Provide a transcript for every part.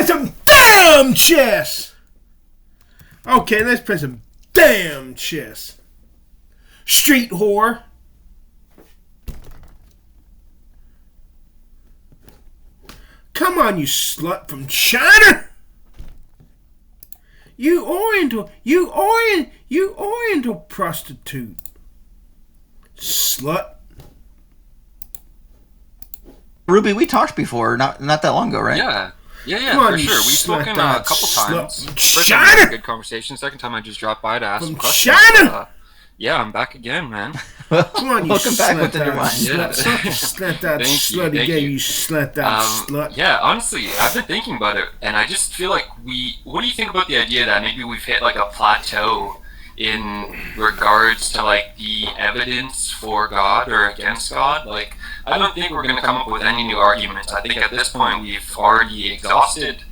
play some damn chess. Okay, let's play some damn chess. Street whore. Come on, you slut from China. You oriental prostitute. Slut. Ruby, we talked before, not that long ago, right? Yeah, Come on, for you sure. We've spoken a couple times. From First time we had China. a good conversation. Second time I just dropped by to ask some From questions. China. Yeah, I'm back again, man. Come on, you Welcome back within your mind. Yeah. Slut that Thank you, slutty thank gay, you. you slut that slut. Yeah, honestly, I've been thinking about it, and I just feel like what do you think about the idea that maybe we've hit like a plateau in regards to like the evidence for God or against God? Like, I don't think we're going to come up with any new arguments. I think at this point we've already exhausted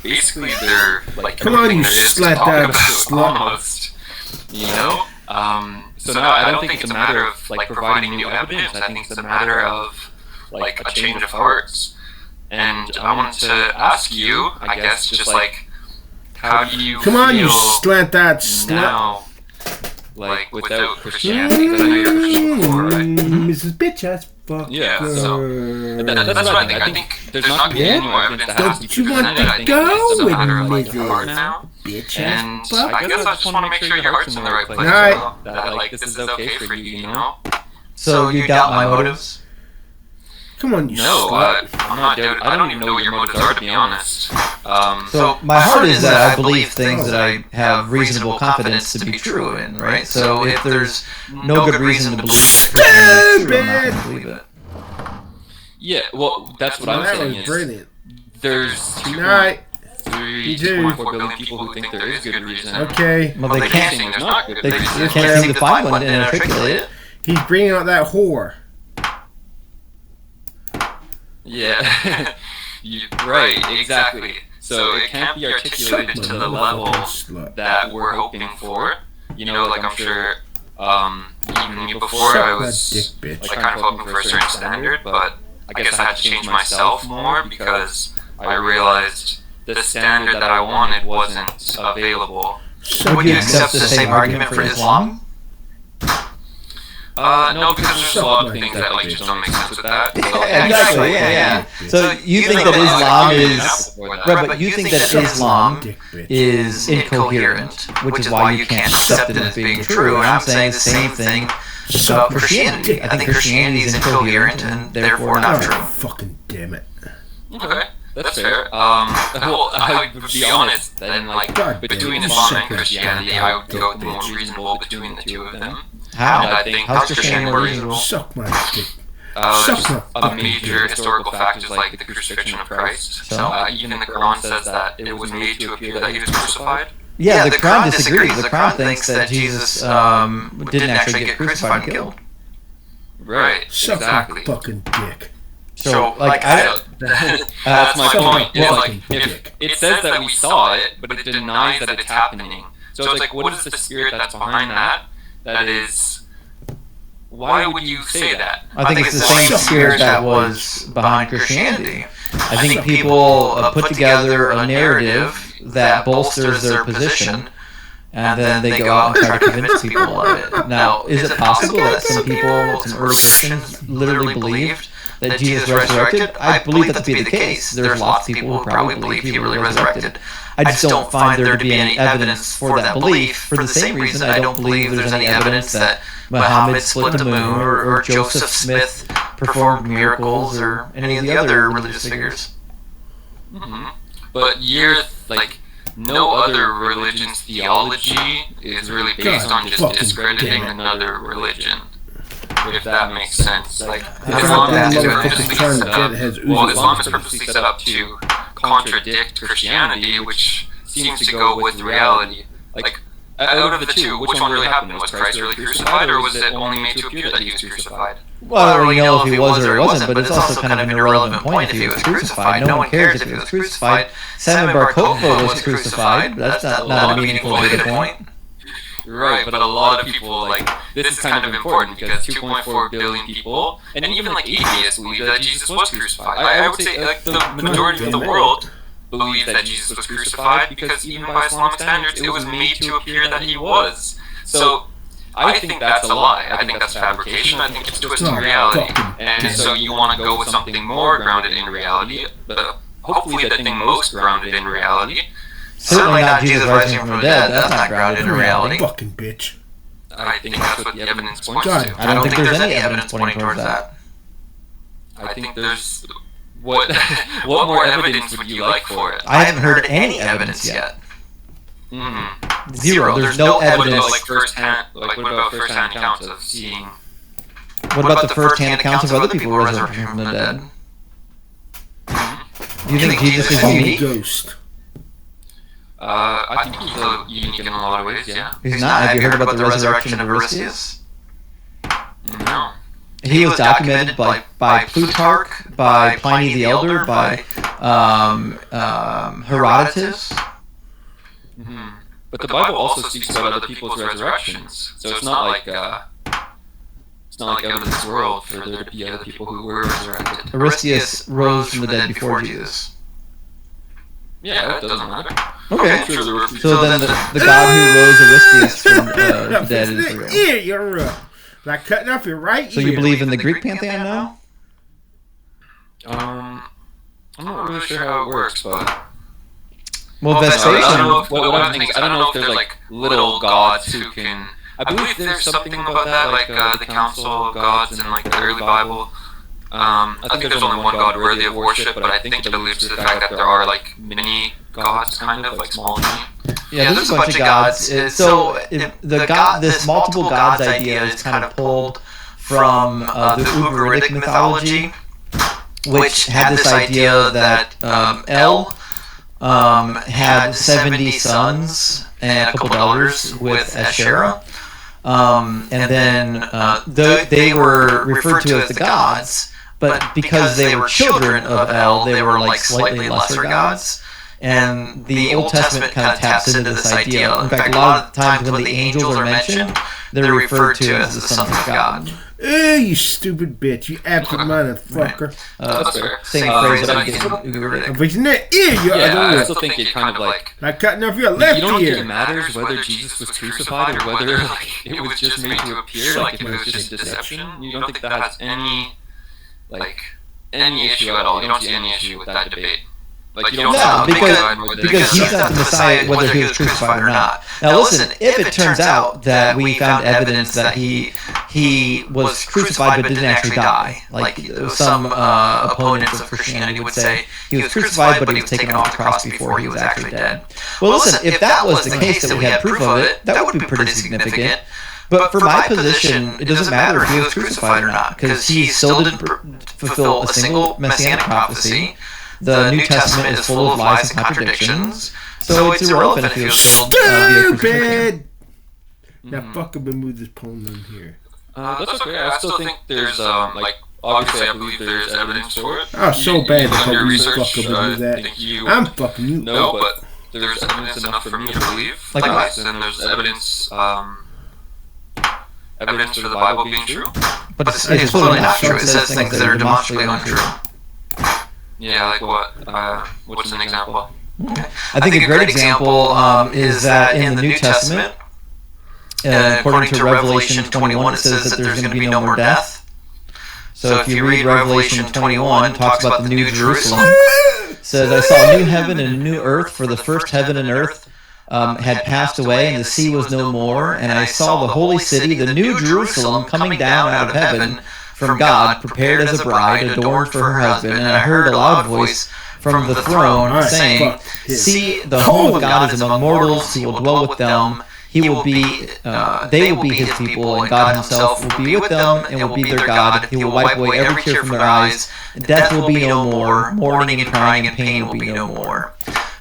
basically their like Come on, everything you there is to slut talk that about, slut. almost, you know? So now I don't think it's a matter of like providing new evidence. I think it's a matter of like a change of hearts. And I wanted to ask you, I guess, just like, how do you Come on, you feel slut that slut. now, like without Christianity? 'Cause I know you're Christian before, right? Mrs. Bitch ass fuck. Yeah, so that's what I think. I think there's not going to be any more evidence that has to be Don't you want presented. I to think go it's just a with matter of like your Mrs. heart now. Bitch And ass fuck? I guess I just want to make sure your heart's in the right place. Alright. So that like this is okay for you, you know? So you doubt my motives? Come on, you No, slut. I'm not doubting. I don't even know what your motives are, to be honest. So my heart is that I believe things that I have reasonable confidence to be true in, right? So if there's no good reason to believe Christianity is true, I'm not going to believe it. Yeah, well, that's what I'm That saying was is brilliant. there's Alright, 2.4 billion people who think there is good reason. okay. Well, Well, they they can't. saying there's not good They reason. can't seem to find one and articulate it. He's bringing out that whore. Yeah, right, exactly. So it can't be articulated to the level Slut. that we're hoping for. You know, like I'm sure, even me before I Suck was that dick, bitch. like kind of hoping for a certain standard, but I guess I had to change myself more because I realized the standard that I wanted wasn't available. Suck Would you your accept the dick. same argument for Islam? No, because there's just a lot of things that like just don't make sense with that. So, Exactly, yeah. So you think that Islam is... Right, but you think that Islam Dick, bitch. is incoherent, which is why you can't accept it as being true. And I'm saying the same thing about Christianity. I think Christianity is incoherent and therefore not Oh, true. fucking damn it. Okay, that's fair. Well, I would be honest, then, like, God between damn it. Islam and Christianity, I would go with the most reasonable between the two of them. How? And I think How's Christianity Christianity more reasonable? Suck my dick. Just Suck my a fucking major dick. historical fact is like the crucifixion of Christ. So? Even the Quran says that it was made to appear that he was crucified. Yeah, the Quran disagrees. The Quran thinks that Jesus didn't actually get crucified and killed. Right, Suck exactly. my fucking dick. So, like, So, that's my Suck point. Is my like, fucking if dick. it says that we saw it, but it denies that it's happening. So it's like, what is the spirit that's behind that? That is, why would you say that? I think it's the same spirit that was behind Christianity. I think people put together a narrative that bolsters their position, and then they go out and try to convince people of it. Now, is it possible that some people, some early Christians, literally believed that Jesus resurrected? I believe that to be the case. There's lots of people who probably believe he really resurrected. I just don't find there to be any evidence for that belief, for the same reason I don't believe there's any evidence that Muhammad split the moon or Joseph Smith performed miracles or any of the other religious figures. But you're like, no other religion's theology is really based God on just fucking discrediting damn it. another religion. If that makes sense. Like, I Islam thought is that purposely motherfucker's trying to set get up. his Well, Uzi. Islam is purposely set up to contradict Christianity, which seems to go with reality. Like, out of the two, which one really happened? Was Christ really crucified, or was it only made to appear that he was crucified? Well, I don't really know if he was or wasn't, but it's also kind of an irrelevant point if he was crucified. No one cares if he was crucified. Simon Bar Kokhba was crucified, but that's not a meaningful data point. Right, but a lot of people, like, this is kind of important because 2.4 billion people, and even like atheists believe that Jesus was crucified. I would say, like, the majority of the world believe that Jesus was crucified because even by Islamic standards, it was made to appear that he was. So I think that's a lie. I think that's fabrication. I think it's twisting reality. And so you want to go with something more grounded in reality, but hopefully the thing most grounded in reality. Certainly not Jesus rising from the dead. That's not grounded in reality. Fucking bitch. I think that's what the evidence points God. to. I don't think there's any evidence pointing towards that. I think there's... What more evidence would you like for it? I haven't heard any evidence yet. Mm-hmm. Zero. There's no evidence. What about first-hand accounts of seeing... What about the first-hand accounts of other people resurrecting from the dead? Do you think Jesus is Holy unique? Ghost. I think he's unique in a lot of ways, yeah. He's not. Have you heard about the resurrection of Aristeas? No. He was documented by Plutarch, by Pliny the Elder, by Herodotus. Mm-hmm. But the Bible also speaks about other people's resurrections, so it's not like out of this world for there to be other people who were resurrected. Aristeas rose from the dead before Jesus. Yeah, that doesn't matter. Okay. Sure, So then the God who rose Aristeas from the dead is real. Yeah, you're like cutting off your right So ear. you believe in the Greek pantheon now? I'm not really sure how it works, but... Well, I don't Vespasian. know I don't know if there's like little gods who can... I believe there's something about that, like the Council of Gods in like the early Bible. I think there's only one God worthy of worship, but I think it alludes to the fact that there are like mini gods, kind of like small mini. Yeah, there's a bunch of gods. This multiple gods idea is kind of pulled from the Ugaritic mythology, which had this idea that El had 70 sons and a couple daughters with Asherah. And then they were referred to as the gods, but because they were children of El, they were like slightly lesser gods. And the Old Testament kind of taps into this idea. In fact, a lot of times when the angels are mentioned, they're referred to as the sons of God. You stupid bitch, you absolute motherfucker. Same phrase that I'm getting. But isn't that you? I still think it kind of like cutting off your left you don't think ear. it matters whether Jesus was crucified or whether like it was just made to appear, like if it was just deception. You don't think that has any issue at all. You don't see any issue with that debate. Like you don't because he's not the Messiah, whether he was crucified or not. Now listen, if it turns out that we found evidence that he was crucified but didn't actually die, like some opponents of Christianity would say, he was crucified but he was taken off the cross before he was actually dead. Well listen, if that was the case that we had proof of it, that would be pretty significant. But for my position, it doesn't matter if he was crucified or not, because he still didn't fulfill a single messianic prophecy. The New Testament is full of lies and contradictions, so it's irrelevant if he was killed via crucifixion. Now fucking move this poem in here. That's okay. I still think there's obviously I believe there's evidence for it. Oh, so bad that you research. fucking do that. I'm fucking you. No, but there's evidence enough for me to believe. Like what? And there's evidence for the Bible being true. But it's totally not true. It says things that are demonstrably untrue. Yeah, like what? What's an example? I think a great example is that in the New Testament, according to Revelation 21, it says that there's going to be no more death. So if you read Revelation 21, it talks about the New Jerusalem. It says, I saw a new heaven and a new earth, for the first heaven and earth had passed away, and the sea was no more. And I saw the holy city, the New Jerusalem, coming down out of heaven from God, prepared as a bride, adorned for her husband. And I heard a loud voice from the throne saying, see, the home of God is among mortals. He will dwell with them. He will be, they will be his people, and God himself will be with them and will be their God. He will wipe away every tear from their eyes. Death will be no more. Mourning and crying and pain will be no more.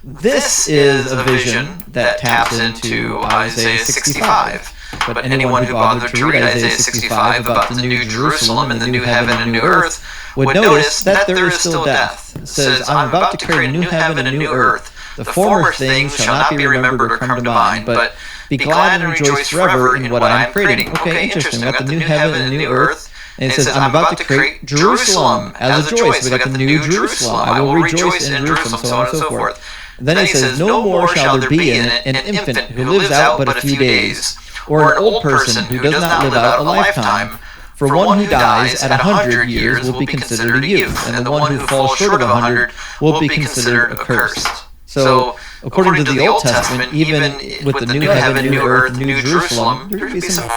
This is a vision that taps into Isaiah 65. But anyone who bothered to read Isaiah 65 about the New Jerusalem and the new heaven and new earth would notice that there is still death. It says, I'm about to create a new heaven and a new earth. The former things shall not be remembered or come to mind, but be glad and rejoice forever in what I am creating. Okay, interesting. Got the new heaven and the new earth. And it says, I'm about to create Jerusalem as a joy. So we got the new Jerusalem. I will rejoice in Jerusalem, so on and so forth. And then he says, no more shall there be in it an infant who lives out but a few days, or an old person who does not live out a lifetime. For one who dies at 100 years will be considered a youth, and the one who falls short of 100 will be considered accursed. So, according to the Old Testament, even with the new heaven, new earth, new Jerusalem, there could be some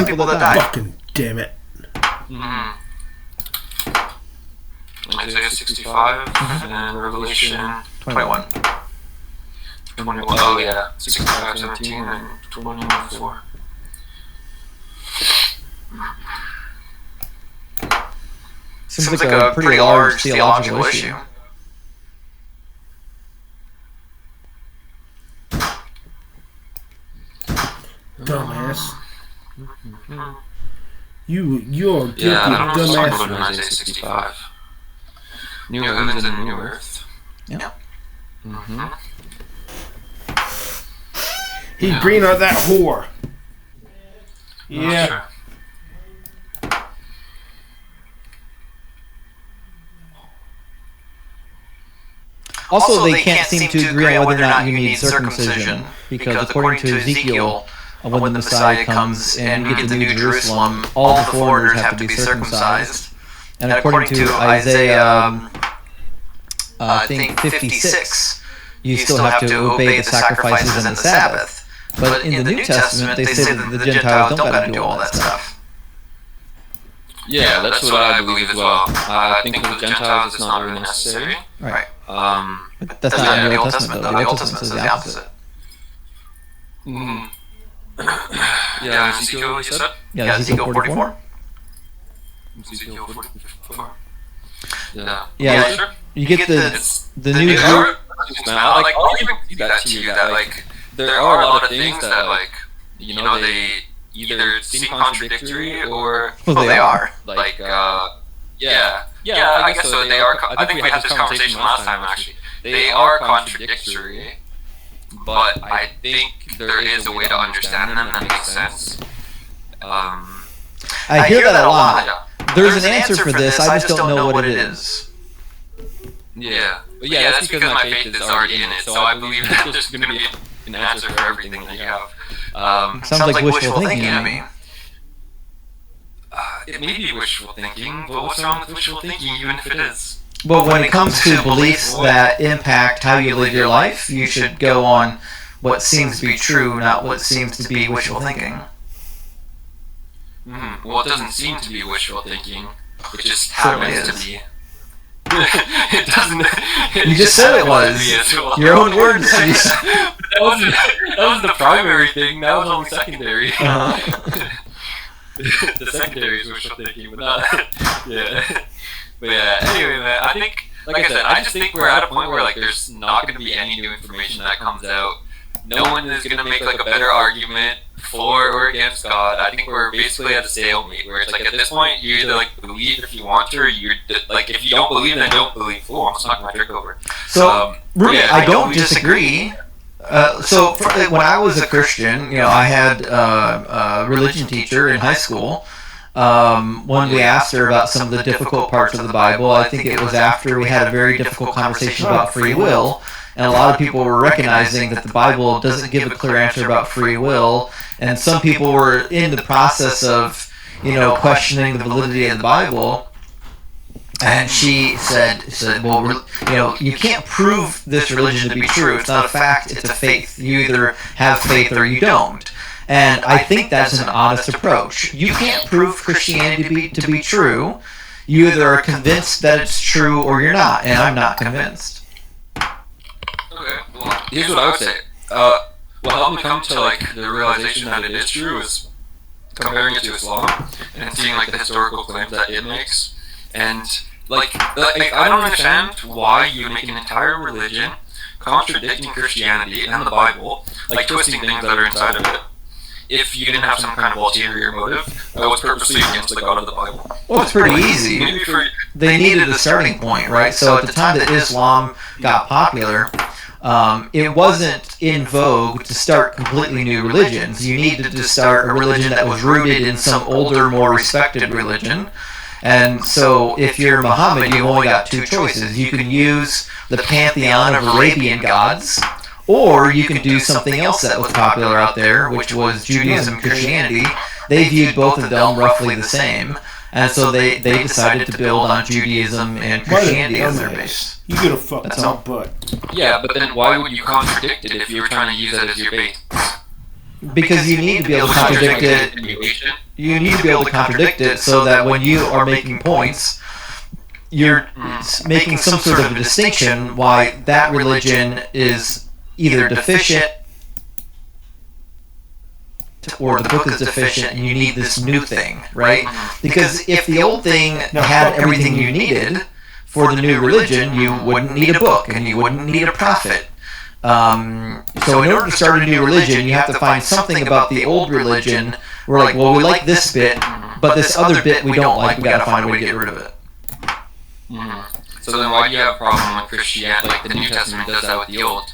people that die. Fucking damn it. Isaiah 65 and Revelation 21. 21. Oh yeah, 65, 17 and 24. Seems like a pretty large theological issue. Dumbass. You're guilty, Yeah, I don't know what's talking about in dumbass. Isaiah 65. New heavens and new earth. Yeah. He's bringing out that whore. Yeah. Sure. Also, they can't seem to agree on whether or not you need circumcision, because according to Ezekiel, when the Messiah comes and you get the New Jerusalem, all the foreigners have to be circumcised. And according to Isaiah, I think 56, you still have to obey the sacrifices and the Sabbath. But in the New Testament, they say that the Gentiles don't got to do all that stuff. Yeah, that's what I believe as well. I think for the Gentiles it's not really necessary. Right. Um, But that's not in the Old Testament, though. The Old Testament says the opposite. Yeah, Ezekiel, you said? Yeah, Ezekiel 44. Ezekiel 44. Yeah. Yeah, Sure. you get the New Like, Jerusalem. I'll even give that to you that, like, there are a lot of things that, like, you know, they either seem contradictory or, Well, they are. like, yeah, I guess so. They are. I think we had this conversation last time. Actually, they are contradictory, but I think there is a way to understand them that makes sense. I hear that a lot. There's an answer for this, I just don't know what it is. Yeah, but yeah, that's because my faith is already in it. So I believe that there's going to be an answer for everything that you have. Sounds like wishful thinking to me. It may be wishful thinking, but what's wrong with wishful thinking, even if it is? But when it comes to beliefs that impact how you live your life, you should go on what seems to be true, not what seems to be wishful thinking. Well, it doesn't seem to be wishful thinking. It just Certainly happens is. to be. It doesn't. You just said it was. Your own words. that was the primary thing. That was only secondary. The secondary is wishful thinking, but not. Yeah. But yeah. Anyway, man, I think, like I said, I just think we're at a point where like there's not going to be any new information that comes out. No one is going to make like a better argument for or against God. I think we're basically at a stalemate where it's like at this point you either like believe if you want to, or you're like if you don't believe, then don't believe. Oh, I'm just knocking my drink over. So, really, yeah, I don't disagree. When I was a Christian, you know, I had a religion teacher in high school. When we asked her about some of the difficult parts of the Bible, I think it was after we had a very difficult conversation about free will. And a lot of people were recognizing that the Bible doesn't give a clear answer about free will, and some people were in the process of, you know, questioning the validity of the Bible. And she said, well, you know, you can't prove this religion to be true. It's not a fact, it's a faith. You either have faith or you don't. And I think that's an honest approach. You can't prove Christianity to be true. You either are convinced that it's true or you're not, and I'm not convinced. Okay, well, here's what I would say. What helped me come to like the realization that it is true is comparing it to Islam and seeing like the historical claims that it makes. And like I don't understand why you make an entire religion contradicting Christianity and the Bible, like twisting things that are inside of it, if you didn't have some kind of ulterior motive that was purposely against the God of the Bible. Well, it's pretty easy. They needed a starting point, right? So at the time that Islam got popular, it wasn't in vogue to start completely new religions. You needed to start a religion that was rooted in some older, more respected religion. And so if you're Muhammad, you've only got two choices. You can use the pantheon of Arabian gods, or you can do something else that was popular out there, which was Judaism and Christianity. They viewed both of them roughly the same. And so they decided to build on Judaism and Christianity as their base. You get a fucking top butt. Yeah, but then why would you contradict it if you were trying to use that as your base? Because you need to be able to contradict it. You need to be able to contradict it so that when you are making points, you're making some sort of a distinction why that religion is either deficient or the book is deficient and you need this new thing, right? Because if the old thing had everything you needed for the new religion, you wouldn't need a book and you wouldn't need a prophet. So in order to start a new religion, you have to find something about the old religion. We're like, well, we like this bit, but this other bit we don't like. We got to find a way to get rid of it. So then why do you have a problem with Christianity? Like the New Testament does that with the Old.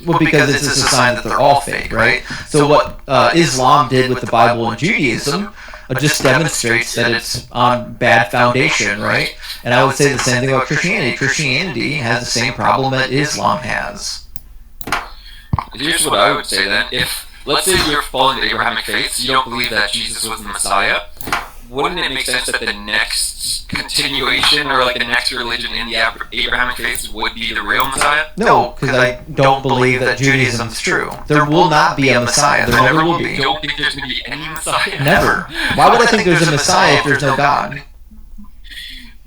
Well, because it's just a sign that they're all fake, right? So what Islam did with the Bible and Judaism just demonstrates that it's on bad foundation, right? And I would say the same thing about Christianity. Christianity has the same problem that Islam has. Here's what I would say then. If, let's say you're following the Abrahamic faith, you don't believe that Jesus was the Messiah, wouldn't it make sense that the next continuation or like the next religion in the Abrahamic faith would be the real Messiah? No, because I don't believe that Judaism's true. There will not be a Messiah. There never will be. You don't think there's going to be any Messiah? Never. Why would I think there's a Messiah if there's no God?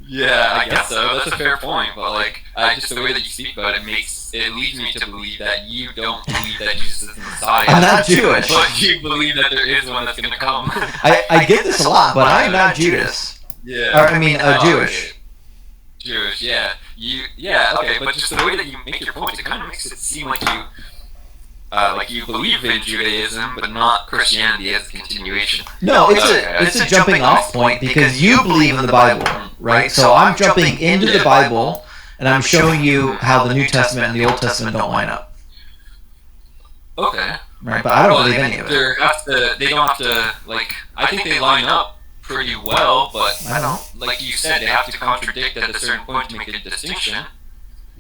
Yeah, I guess so. That's a fair point. But like, just the way that you speak about it leads me to believe that you don't believe that Jesus is the Messiah. I'm not Jewish. But you believe that there is one that's going to come. I get this a lot, but I'm not Judas. Yeah. Or, I mean, Jewish. Jewish, yeah. Yeah, okay, but just the way that you make your points, it kind of makes it seem like you believe in Judaism, but not Christianity as a continuation. No, it's a jumping off point because you believe in the Bible, right? So I'm jumping into the Bible, and I'm showing you how the New Testament and the Old Testament don't line up. Okay. Right, but I don't believe any of it. They don't have to, like, I think they line up pretty well, but I don't. Like you said, they have to contradict at a certain point to make a distinction.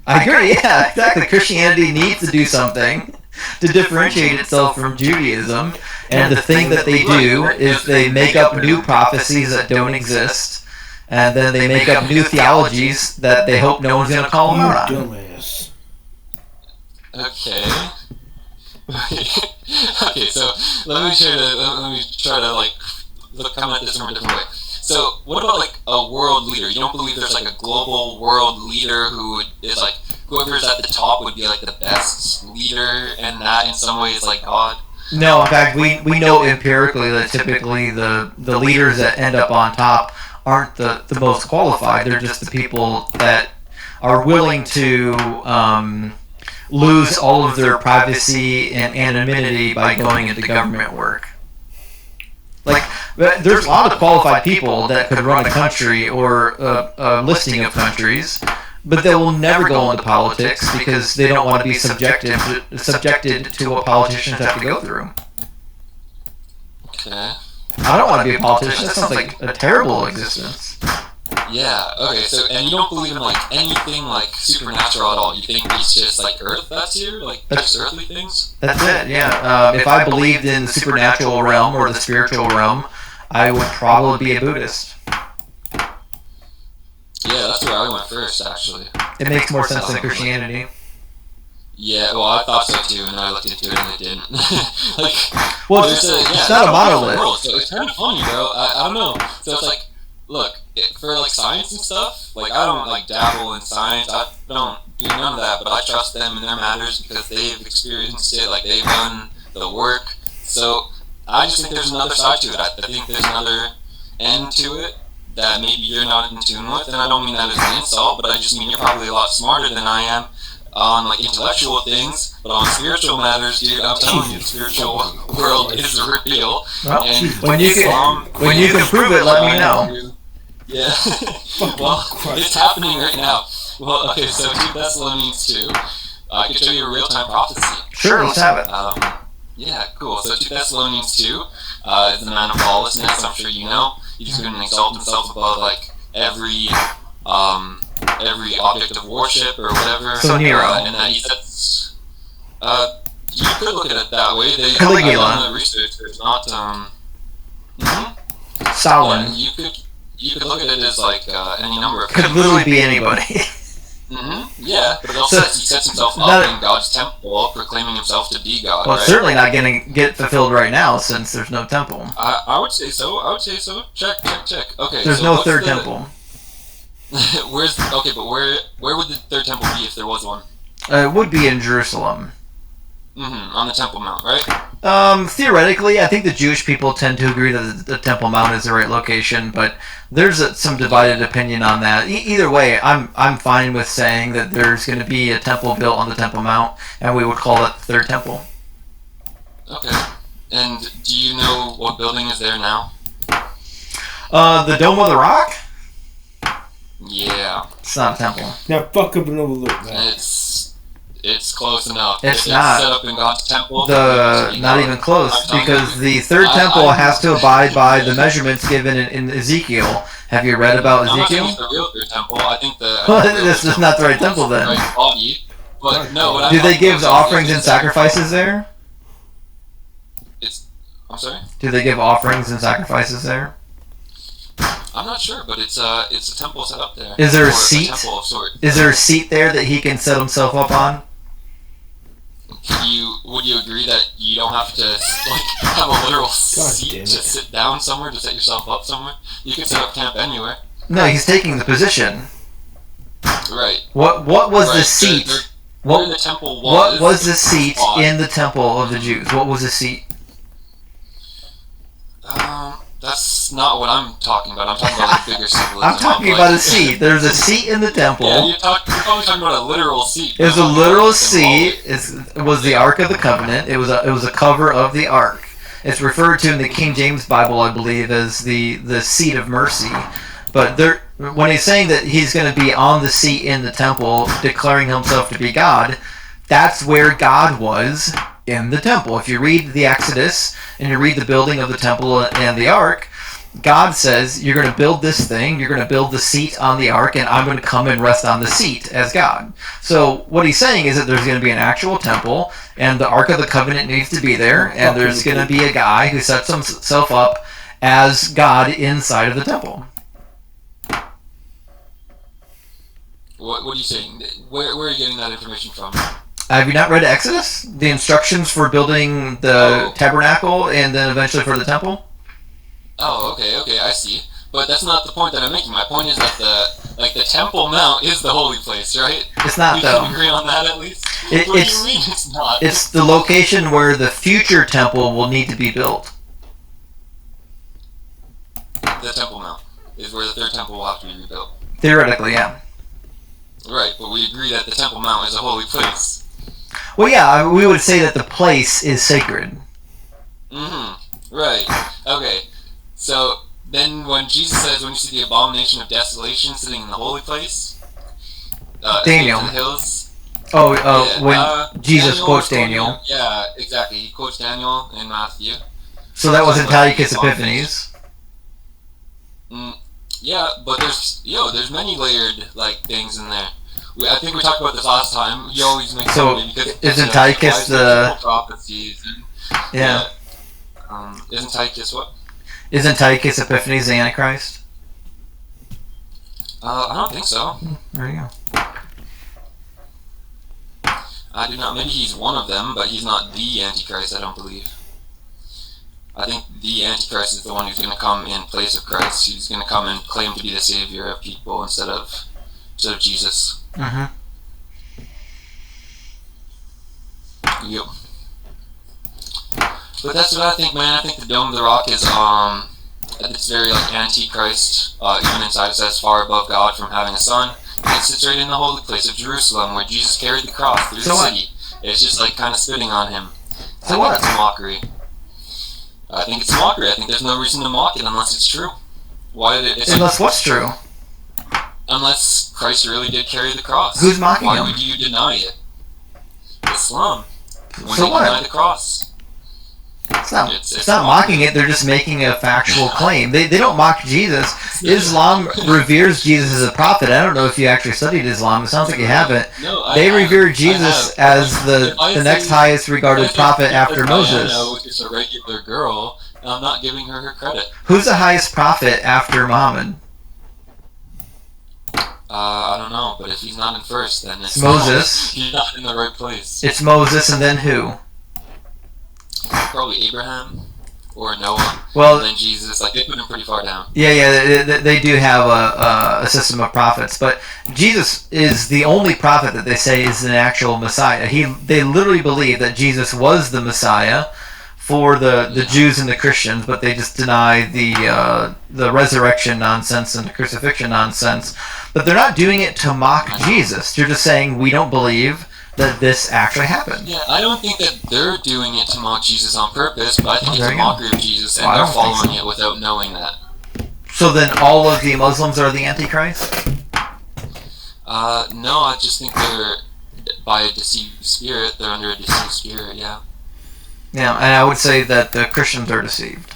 I agree, yeah, exactly. Christianity needs to do something to differentiate itself from Judaism, and the thing that they do is they make up new prophecies that don't exist, and then they make up new theologies that they hope no one's going to call them out on. Dumbass. Okay. Okay, so let me try to like come at this from a different way. So, what about like a world leader? You don't believe there's like a global world leader is like whoever's at the top would be like the best leader, and that in some ways like God? No, in fact, we know empirically that typically the leaders that end up on top aren't the most qualified. They're just the people that are willing to lose all of their privacy and anonymity by going into government work. Like, there's a lot of qualified people that could run a country or a listing of countries, but they will never go into politics because they don't want to be subjected to what politicians have to go through. Okay. I don't want to be a politician. That sounds like a terrible existence. Yeah, okay, so, and you don't believe in, like, anything, like, supernatural at all? You think it's just, like, Earth that's here? Like, just earthly things? That's it, yeah. If I believed in the supernatural realm or the spiritual realm, I would probably be a Buddhist. Yeah, that's where I went first, actually. It makes more sense than Christianity. Yeah, well, I thought so, too, and I looked into it, and it didn't. Like, well, it's not a monolith. World, so it's kind of funny, bro. I don't know. So it's like, look, for like science and stuff, like I don't like dabble in science. I don't do none of that, but I trust them in their matters because they've experienced it. Like they've done the work. So I just think there's another side to it. I think there's another end to it that maybe you're not in tune with, and I don't mean that as an insult, but I just mean you're probably a lot smarter than I am on like intellectual things, but on spiritual matters, dude, I'm telling you, the spiritual world is real. Well, and when you can prove it, let me know. Yeah. Well, it's happening right now. Well, okay, so 2 Thessalonians 2. I can show you a real-time prophecy. Sure, let's have it. Yeah, cool. So 2 Thessalonians 2 is the man of lawlessness. I'm sure you know. He's just going to exalt himself above like every object of worship or whatever. So Nero. And that he sets. You could look at it that way. Caligula. I've done the research. There's not. Stalin. Yeah, you could look at it as like any number of. Could literally be anybody. Yeah, but it also he sets himself up in God's temple, proclaiming himself to be God. Well, right? it's certainly not going to get fulfilled right now since there's no temple. I would say so. Check. Okay. There's no third temple. But where would the third temple be if there was one? It would be in Jerusalem. On the Temple Mount, right? Theoretically, I think the Jewish people tend to agree that the Temple Mount is the right location, but there's some divided opinion on that. Either way, I'm fine with saying that there's going to be a temple built on the Temple Mount, and we would call it the Third Temple. Okay. And do you know what building is there now? The Dome of the Rock? Yeah. It's not a temple. Now fuck up and overlook that. It's close enough. It's not. Set up in God's temple. Not even close, because the third temple has to abide by the measurements given in Ezekiel. Have you read about Ezekiel? I'm not saying it's the real third temple. I think this is not the right temple then. Right body, but no. Do they give offerings and sacrifices there? I'm sorry? Do they give offerings and sacrifices there? I'm not sure, but it's a temple set up there. Is there a Or seat? temple of sorts. Is there a seat there that he can set himself up on? Would you agree that you don't have to have a literal seat to sit down somewhere to set yourself up somewhere? You can set up camp anywhere. No, he's taking the position. Right. What was the seat? Where the temple was. What was the seat in the temple of the Jews? What was the seat? That's not what I'm talking about. I'm talking about like bigger symbolism. I'm talking about a seat. There's a seat in the temple. Yeah, you're probably talking about a literal seat. It was a literal seat. It was the Ark of the Covenant. It was a cover of the Ark. It's referred to in the King James Bible, I believe, as the seat of mercy. But when he's saying that he's going to be on the seat in the temple, declaring himself to be God, that's where God was in the temple. If you read the Exodus and you read the building of the temple and the Ark, God says, you're going to build this thing, you're going to build the seat on the Ark, and I'm going to come and rest on the seat as God. So what he's saying is that there's going to be an actual temple, and the Ark of the Covenant needs to be there, and there's going to be a guy who sets himself up as God inside of the temple. What are you saying? Where are you getting that information from? Have you not read Exodus? The instructions for building the tabernacle and then eventually for the temple? Oh, okay, I see. But that's not the point that I'm making. My point is that the Temple Mount is the holy place, right? It's not, we though. can agree on that at least? What do you mean it's not? It's the location where the future temple will need to be built. The Temple Mount is where the third temple will have to be rebuilt. Theoretically, yeah. Right, but we agree that the Temple Mount is a holy place. Well, yeah, we would say that the place is sacred. Right. Okay. So then, when Jesus says, "When you see the abomination of desolation sitting in the holy place," Daniel. in the hills. When Jesus Daniel quotes Daniel. Yeah, exactly. He quotes Daniel in Matthew. So that was Antiochus Epiphanes. Yeah, but there's many layered things in there. I think we talked about this last time. You always make so because is Antiochus the prophecies? Yeah. Is Antiochus what? Is Antiochus Epiphanes the Antichrist? I don't think so. There you go. I do not. Maybe he's one of them, but he's not the Antichrist. I don't believe. I think the Antichrist is the one who's going to come in place of Christ. He's going to come and claim to be the savior of people instead of Jesus. Yep. But that's what I think, man. I think the Dome of the Rock is it's very Antichrist. Even inside it says far above God from having a son. It sits right in the holy place of Jerusalem where Jesus carried the cross through the city. It's just kind of spitting on him. So what? It's a mockery. I think it's a mockery. I think there's no reason to mock it unless it's true. Unless what's true? Unless Christ really did carry the cross. Who's mocking him? Why would you deny it? Islam when So they what? deny the cross. It's not mocking it. They're just making a factual claim. They don't mock Jesus. Islam reveres Jesus as a prophet. I don't know if you actually studied Islam. It sounds like you haven't. No, They revere Jesus as the next highest regarded prophet after Moses. Diana is a regular girl, and I'm not giving her credit. Who's the highest prophet after Muhammad? I don't know, but if he's not in first, then it's Moses. He's not in the right place. It's Moses, and then who? Probably Abraham or Noah. Well, and then Jesus. Like, they put him pretty far down. Yeah, they do have a system of prophets, but Jesus is the only prophet that they say is an actual Messiah. They literally believe that Jesus was the Messiah for the Jews and the Christians, but they just deny the resurrection nonsense and the crucifixion nonsense. But they're not doing it to mock Jesus. They're just saying we don't believe that this actually happened. Yeah, I don't think that they're doing it to mock Jesus on purpose, but I think it's a There you mockery of Jesus, and Well, I they're don't think following so. it without knowing that. So then all of the Muslims are the Antichrist? No, I just think they're, by a deceived spirit, they're under a deceived spirit, yeah. Yeah, and I would say that the Christians are deceived.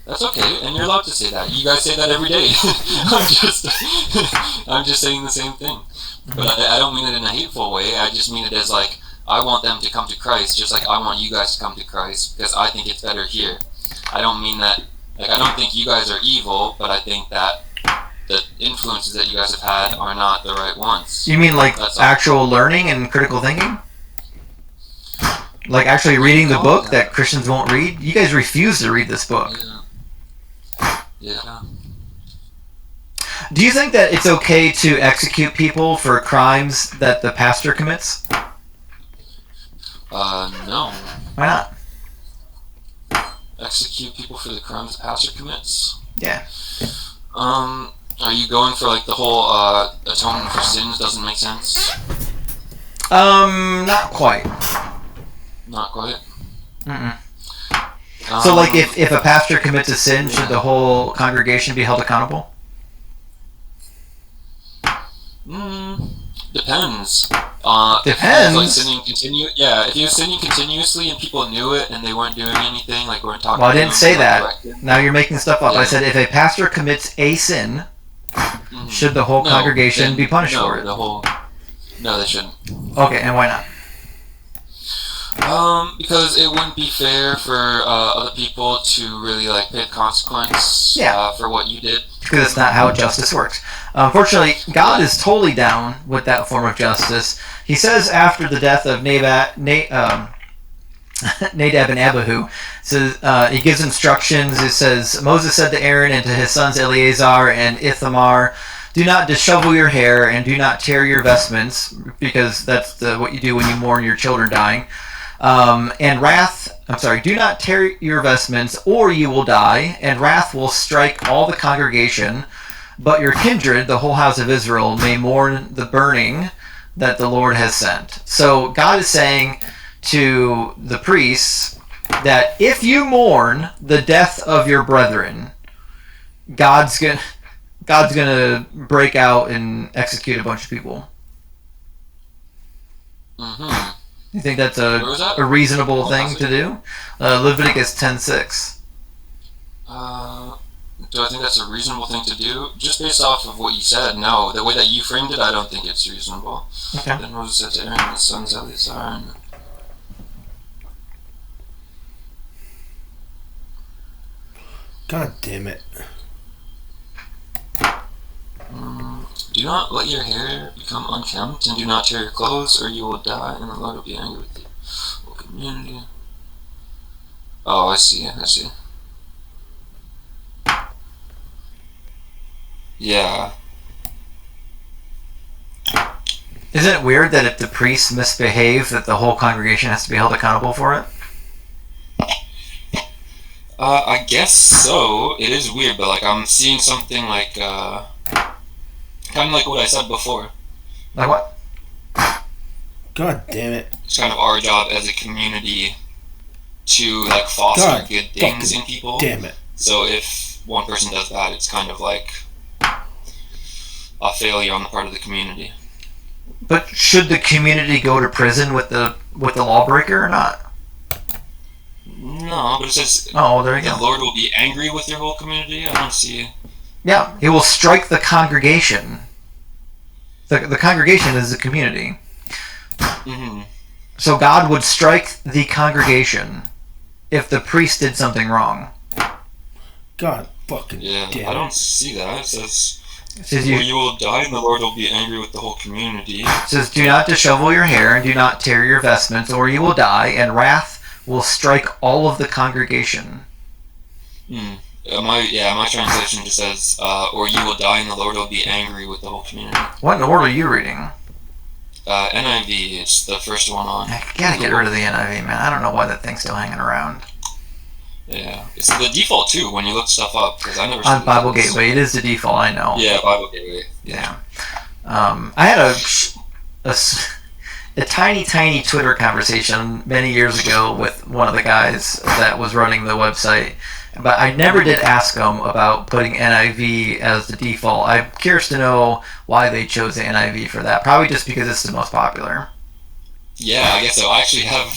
That's okay, and you're allowed to say that. You guys say that every day. I'm just saying the same thing. But I don't mean it in a hateful way. I just mean it as like, I want them to come to Christ, just like I want you guys to come to Christ, because I think it's better here. I don't mean that, like, I don't think you guys are evil, but I think that the influences that you guys have had are not the right ones. You mean like That's all. actual learning and critical thinking? Like actually reading the book that Christians won't read? You guys refuse to read this book. Yeah. Do you think that it's okay to execute people for crimes that the pastor commits? No. Why not? Execute people for the crimes the pastor commits? Yeah. Are you going for like the whole atonement for sins doesn't make sense? Not quite. Not quite. Mm-mm. So like if a pastor commits a sin, should the whole congregation be held accountable? Depends. Depends? If he was, like, if he was sinning continuously and people knew it and they weren't doing anything, like weren't talking. Well, I to didn't him, say like, that. correcting. Now you're making stuff up. I Yeah. said if a pastor commits a sin, should the whole congregation then- be punished no, for it? No, they shouldn't. Okay, and why not? Because it wouldn't be fair for other people to really like pay the consequence for what you did. Because it's not how justice works. Unfortunately, God is totally down with that form of justice. He says after the death of Nadab and Abihu, says he gives instructions. It says Moses said to Aaron and to his sons Eleazar and Ithamar, "Do not dishevel your hair and do not tear your vestments," because that's what you do when you mourn your children dying. Do not tear your vestments, or you will die, and wrath will strike all the congregation. But your kindred, the whole house of Israel, may mourn the burning that the Lord has sent. So God is saying to the priests that if you mourn the death of your brethren, God's gonna break out and execute a bunch of people. Mm-hmm. You think that's Where was that? a reasonable thing to do? Leviticus 10:6. Do I think that's a reasonable thing to do? Just based off of what you said, no. The way that you framed it, I don't think it's reasonable. Okay. Then Moses said to Aaron and his sons Eleazar and... God damn it. Do not let your hair become unkempt, and do not tear your clothes, or you will die, and the Lord will be angry with the whole community. Oh, I see. Yeah. Isn't it weird that if the priests misbehave, that the whole congregation has to be held accountable for it? I guess so. It is weird, but like I'm seeing something like kind of like what I said before. Like what? God damn it. It's kind of our job as a community to like foster God good things in fucking people. Damn it. So if one person does bad, it's kind of like a failure on the part of the community. But should the community go to prison with the lawbreaker or not? No, but it says Oh, there you the go. Lord will be angry with your whole community. I don't see. Yeah, he will strike the congregation. The congregation is the community. Mm-hmm. So God would strike the congregation if the priest did something wrong. God fucking Yeah, damn I it. don't see that. It says, It says, "For you will die, and the Lord will be angry with the whole community." do not dishevel your hair, and do not tear your vestments, or you will die, and wrath will strike all of the congregation. My translation just says, "Or you will die, and the Lord will be angry with the whole community." What in the world are you reading? NIV, it's the first one on. I gotta get rid of the NIV, man. I don't know why that thing's still hanging around. Yeah, it's the default too when you look stuff up, because I never. On Bible Gateway, it is the default, I know. Yeah, Bible Gateway. Yeah. I had a tiny Twitter conversation many years ago with one of the guys that was running the website, but I never did ask him about putting NIV as the default. I'm curious to know why they chose the NIV for that. Probably just because it's the most popular. Yeah, I guess so. I actually have,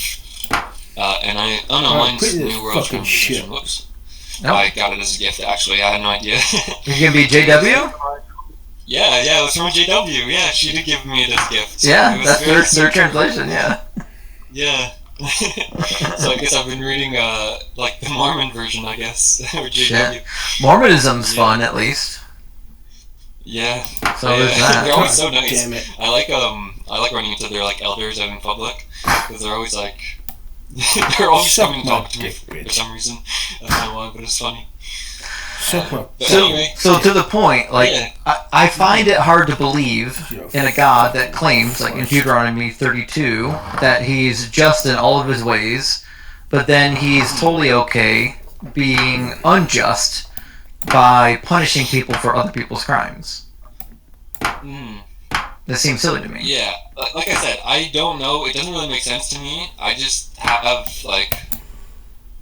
mine's New World fucking Translation. shit. Whoops. Nope. I got it as a gift, actually. I had no idea. You're gonna be JW? Yeah, it was from JW. Yeah, she did give me it as a gift. So Yeah, it was that's very their translation. Yeah. Yeah. So I guess I've been reading the Mormon version, I guess, or JW. Shit. Mormonism's fun, at least. Yeah. So there's that. They're always so nice. Damn it. I like running into their elders out in public, because they're always they're always Suck coming to my talk to me dick, for bitch. some reason. I don't know why, but it's funny. Suck my But So, anyway, so to the point, Yeah. I find it hard to believe in a God that claims, like in Deuteronomy 32, that he's just in all of his ways, but then he's totally okay being unjust by punishing people for other people's crimes. That seems silly to me. Yeah, like I said, I don't know. It doesn't really make sense to me. I just have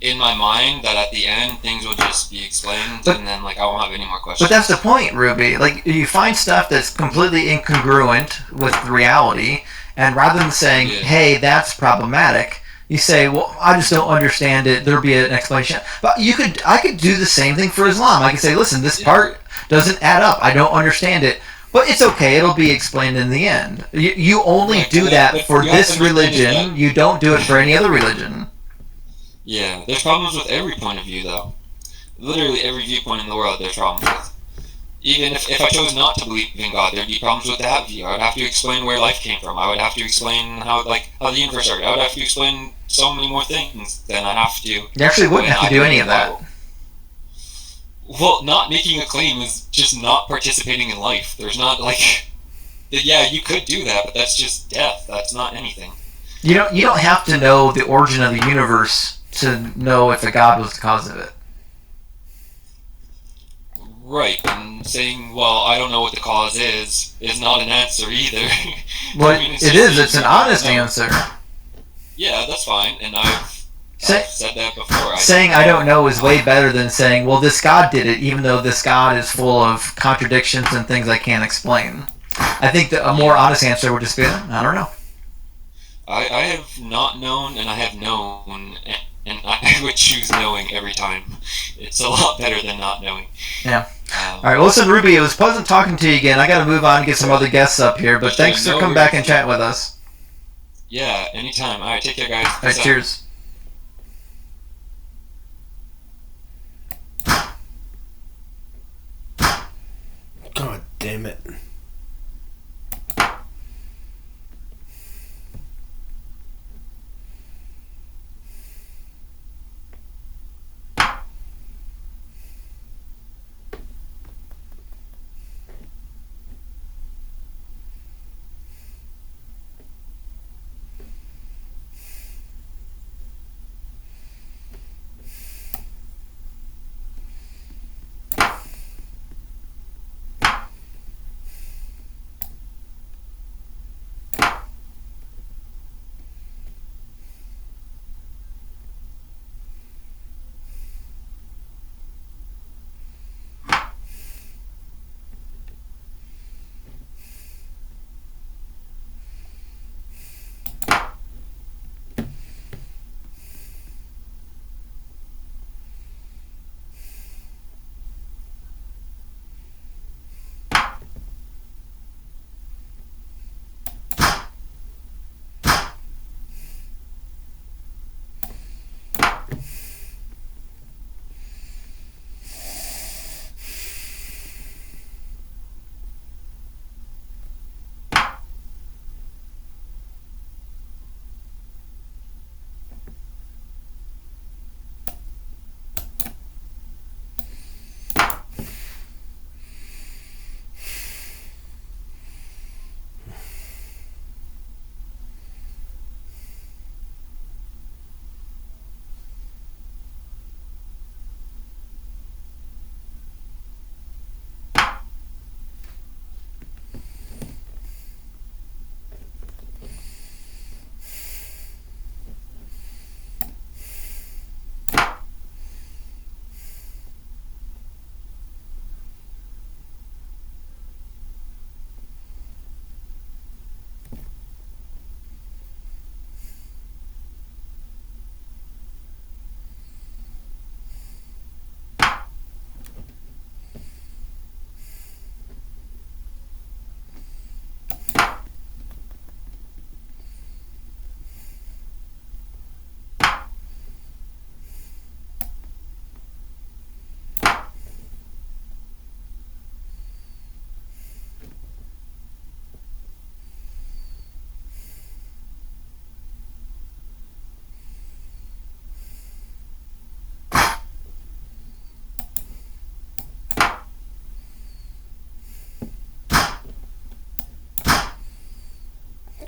in my mind that at the end things will just be explained, and then I won't have any more questions. But that's the point, Ruby. Like, you find stuff that's completely incongruent with reality, and rather than saying, hey, that's problematic, you say, well, I just don't understand it, there'll be an explanation. But I could do the same thing for Islam. I could say, listen, this part doesn't add up, I don't understand it. But it's okay, it'll be explained in the end. You only do that for this religion, you don't do it for any other religion. Yeah, there's problems with every point of view, though. Literally every viewpoint in the world there's problems with. Even if I chose not to believe in God, there'd be problems with that view. I would have to explain where life came from. I would have to explain how the universe started. I would have to explain so many more things than I have to. You actually wouldn't have to do any of that. Well, not making a claim is just not participating in life. There's not yeah, you could do that, but that's just death. That's not anything. You don't have to know the origin of the universe to know if a God was the cause of it. Right, and saying, well, I don't know what the cause is not an answer either. Well, it's an honest answer. Yeah, that's fine, and I've said that before. Saying I don't know is way better than saying, well, this God did it, even though this God is full of contradictions and things I can't explain. I think that a more honest answer would just be, I don't know. I have not known, and I have known, and I would choose knowing every time. It's a lot better than not knowing. Yeah. All right, well, listen, Ruby, it was pleasant talking to you again. I got to move on and get some other guests up here, but thanks for coming back and chatting with us. Yeah, anytime. All right, take care, guys. All right, cheers. God damn it.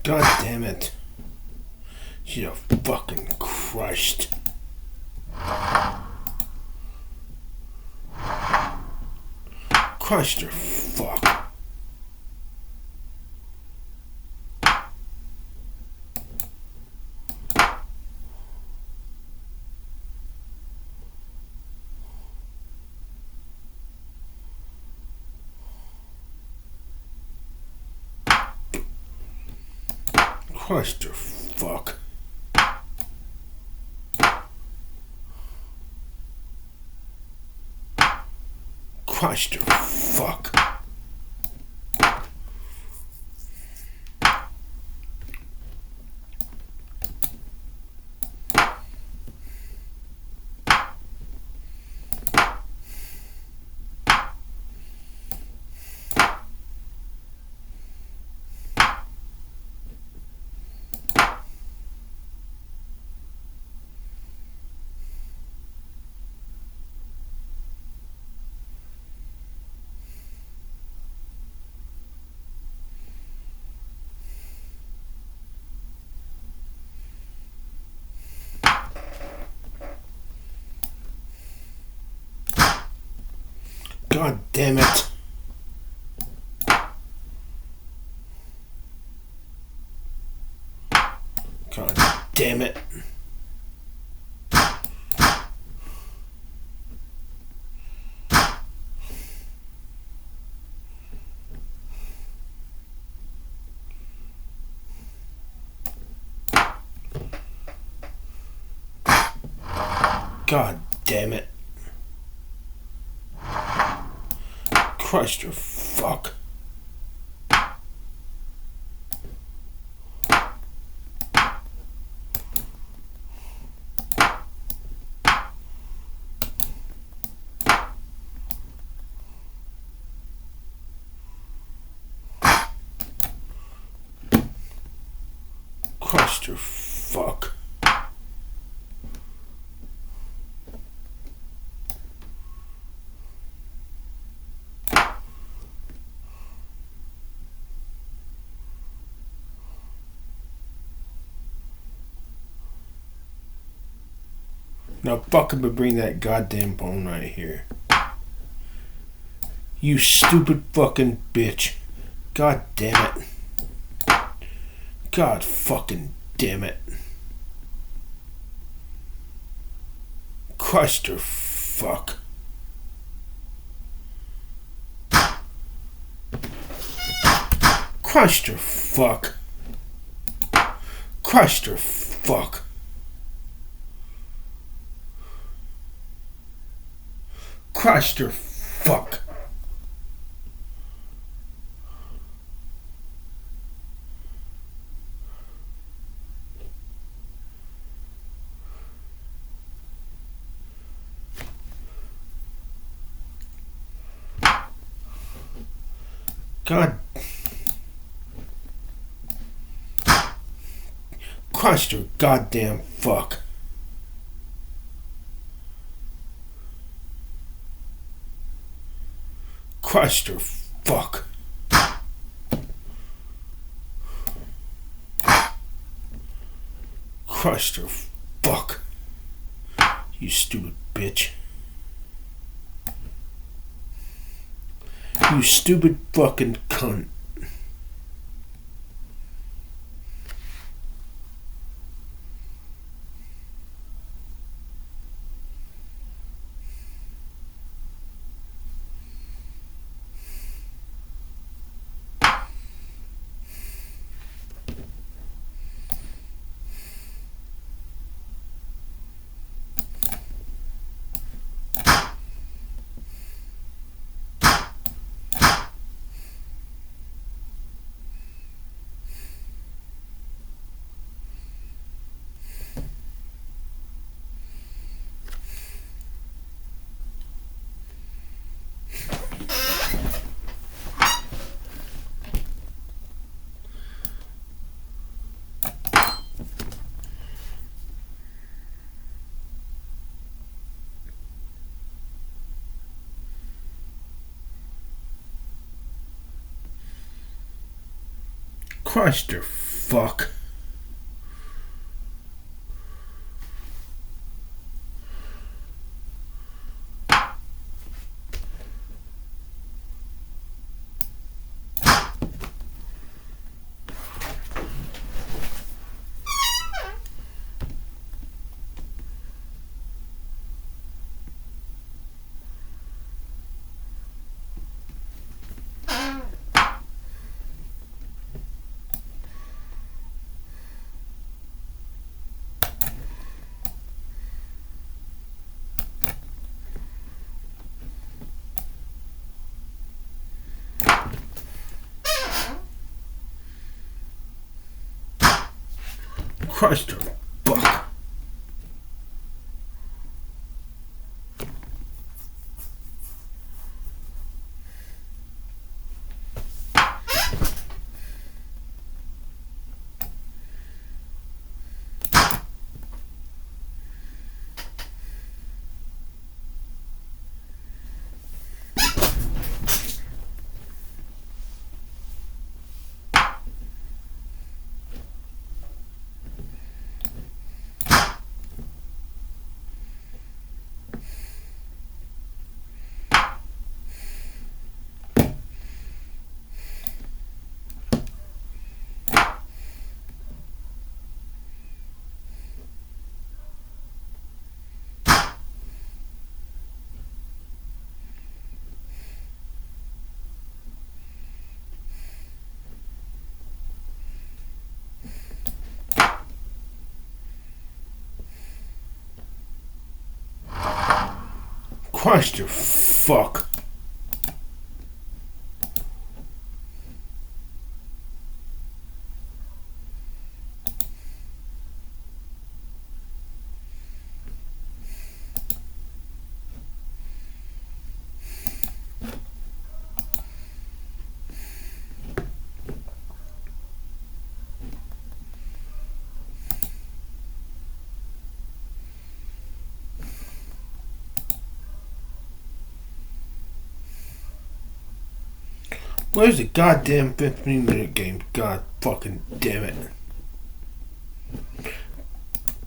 God damn it. She's a fucking crushed. Crushed her fuck. Crushed her fuck. Crushed her fuck. God damn it. God damn it. God damn it. Crushed her fuck. Crushed her fuck. Now fucking but bring that goddamn bone right here. You stupid fucking bitch. God damn it. God fucking damn it. Crushed her fuck. Crushed her fuck. Crushed her fuck. Crushed her fuck. God. Christ, your goddamn fuck. Christ, your fuck. Christ, your fuck. You stupid bitch. You stupid fucking cunt. Christ, your fuck. Christ, your fuck. Christ, your fuck. Where's the goddamn 15-minute game? God fucking damn it.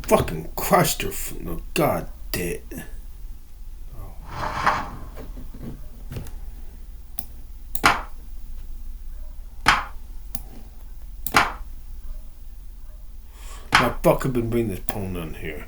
Fucking Christ, your no, God damn it. My fucking been bringing this pone on here.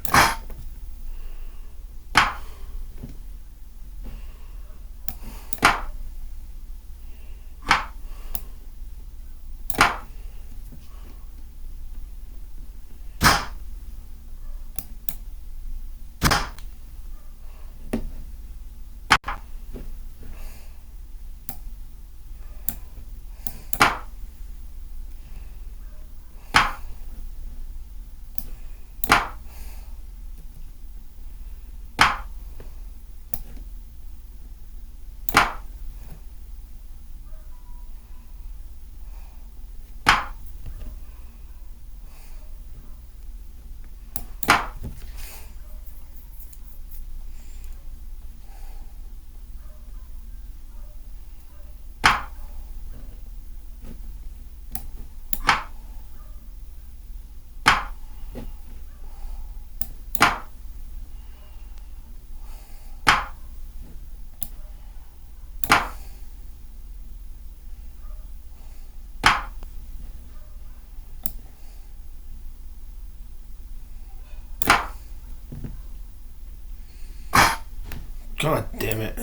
God damn it.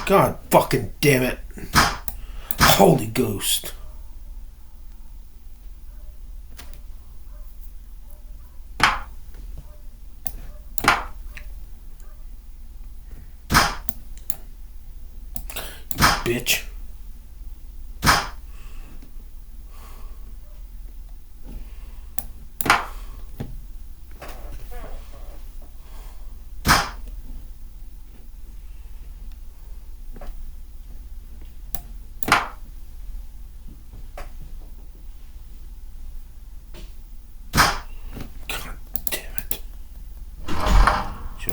God fucking damn it. Holy Ghost. Bitch.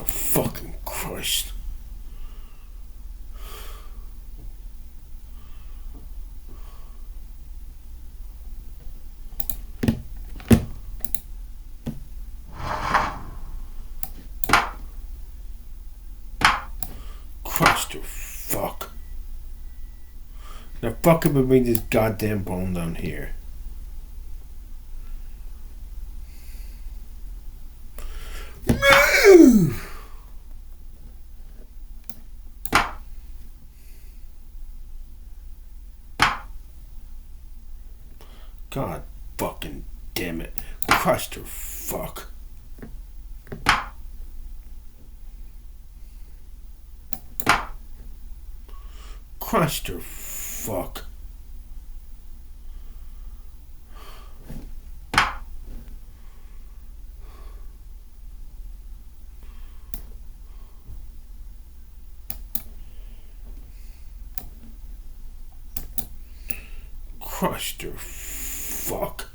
Fucking Christ. Christ, you fuck. Now fucking bring this goddamn bone down here. Move! God fucking damn it. Christ, you fuck. Christ, you fuck. Christ, you fuck.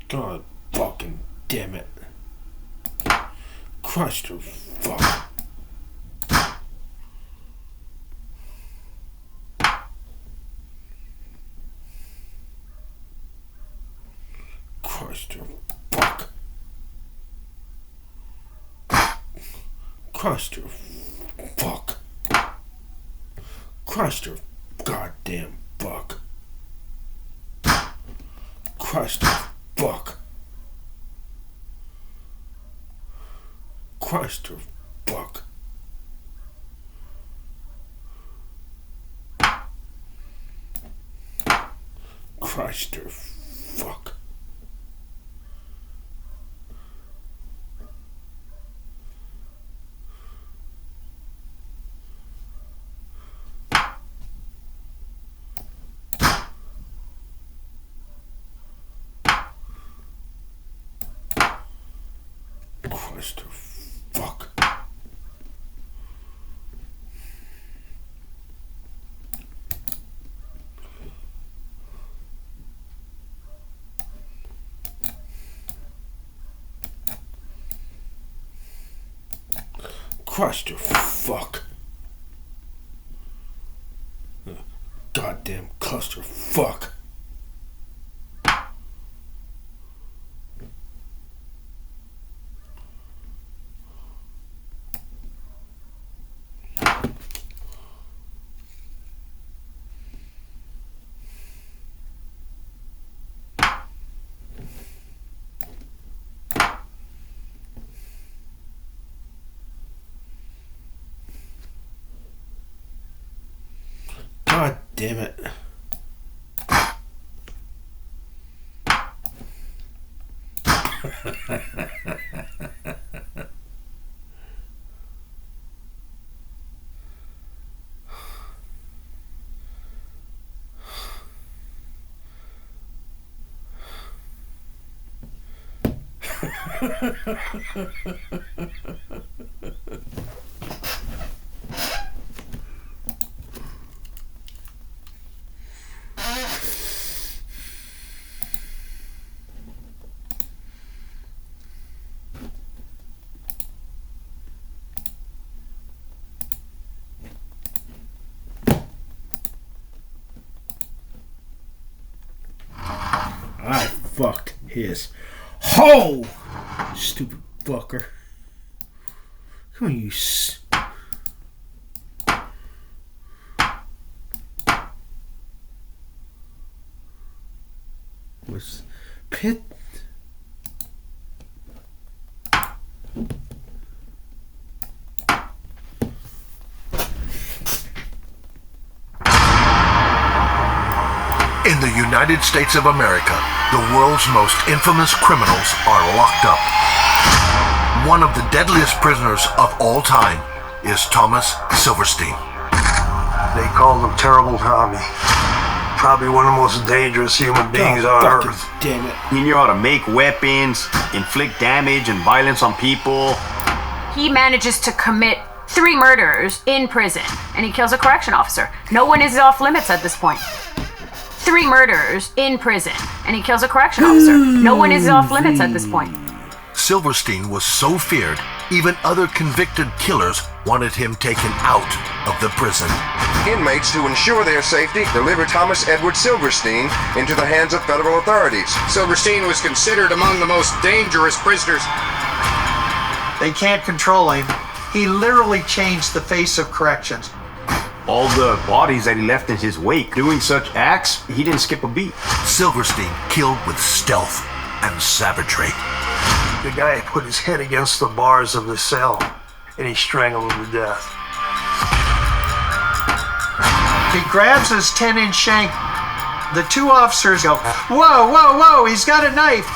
God fucking damn it. Christ, you fuck. Christ, you fuck. Christ, you fuck. Christ, you goddamn fuck. Christ, you fuck. Christ, you fuck. Christ, you fuck. Christ, you fuck. Christ, you fuck. Goddamn cluster fuck. damn it. I fucked his hole, stupid fucker. Come on, you was Pitt. In the United States of America, the world's most infamous criminals are locked up. One of the deadliest prisoners of all time is Thomas Silverstein. They called him Terrible Tommy. Probably one of the most dangerous human beings on Earth. Damn it. He knew how to make weapons, inflict damage and violence on people. He manages to commit 3 murders in prison, and he kills a correction officer. No one is off limits at this point. 3 murders in prison, and he kills a correction officer. No one is off limits at this point. Silverstein was so feared, even other convicted killers wanted him taken out of the prison. Inmates, to ensure their safety, delivered Thomas Edward Silverstein into the hands of federal authorities. Silverstein was considered among the most dangerous prisoners. They can't control him. He literally changed the face of corrections. All the bodies that he left in his wake, doing such acts, he didn't skip a beat. Silverstein killed with stealth and savagery. The guy put his head against the bars of the cell, and he strangled him to death. He grabs his 10-inch shank. The 2 officers go, whoa, whoa, whoa, he's got a knife.